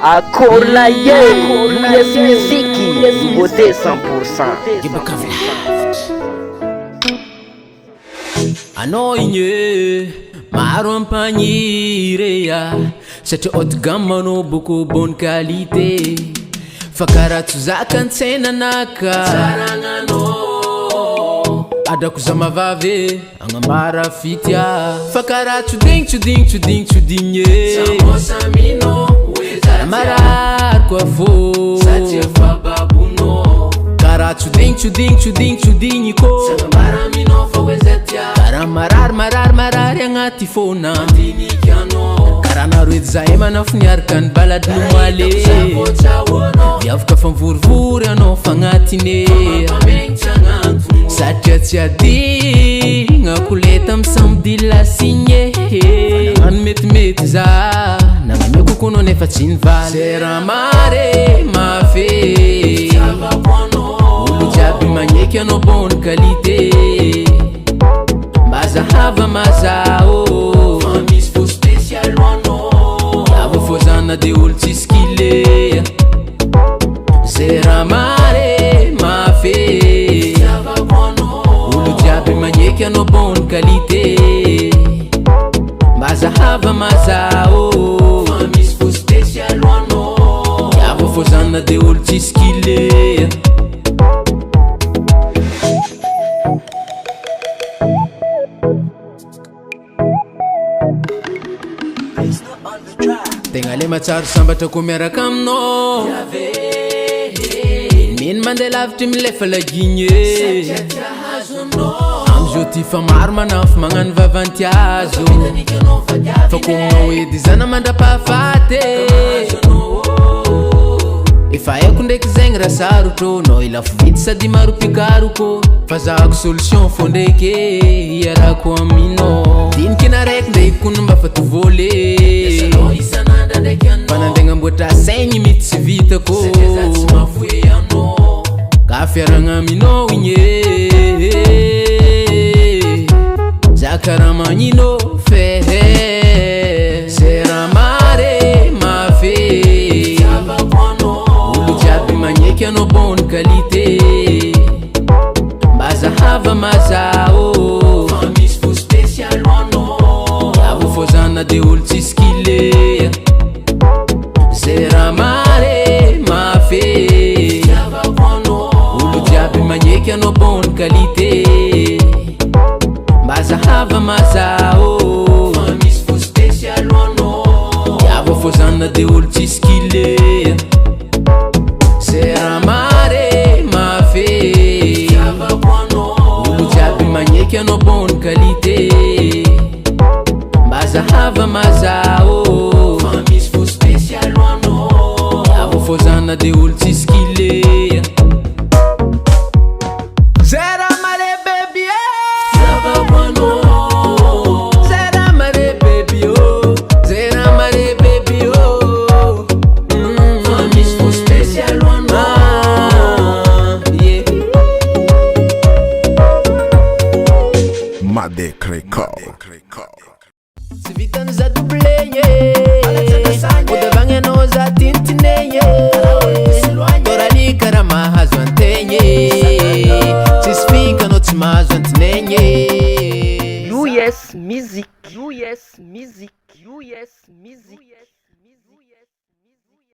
Akorlaye, yes muziki, nouveauté 100%. Anao igny maro ampagnireya satria haute gamme anao beaucoup bonne qualité fa karaha tsy zaka an-tsaina naka tsaragnanao adako za mavavy agnambara fitya fa karaha tsodigny marary koa fô satria fa babonao karaha tsodigny kô karaha marary agnaty fôna karaha naro edy zahay manafo niaraka ny balady nomoale miavaka fa mivorivory anao fagnatine satria tsy adigna koleta amy samedi lasigné nagnano metimety za nagnameo kokoanao nefa tsy nivaly c'est raha mare mafé olo jiaby magneky anao bonne qualité mba zahava mazao fa misy fo spécial anao avo fô zana de olo tsisy kile c'est raha mare mafé olo jiaby magneky anao bonne qualité mba zahava mazao fa misy fo spécial anao avo fô zana de olo tsisy kile tegna le matsaro sambatra ko miaraka aminao mino mandeha lavitry milefa lagigny amizao ty fa maro manafo magnano vavantiazo fa kognao edy zana mandra-pahafaty efa haiko ndraiky zegny raha sarotro nao ilafo vity sady maro pikaroko fa zahako solution fô ndraiky iarako aminao dinikina raiky ndraiky mba fa tovôle fa nandegna amboatra saigny mity tsy vitako ka fiaragna aminao igny za karaha magnino fehe c'est raha mare mafé olo jiaby magneky anao bonne qualité mba zahava mazao fa misy fo spécial anao avo fô zana de olo tsisy kile c'est raha mare mafé olo jiaby magneky anao bonne qualité mba zahava mazao fa misy fo spécial anao avo fô zana de olo tsisy kile c'est raha mare mafé olo jiaby magneky anao bonne qualité mba zahava mazao fa misy fo spécial anao avo fô zana de olo tsisy kile tsy vitany za doblenye odavagny anao za tintinegny torany karaha mahazo antegny tsisy fikanao tsy mahazo antinegny US Music.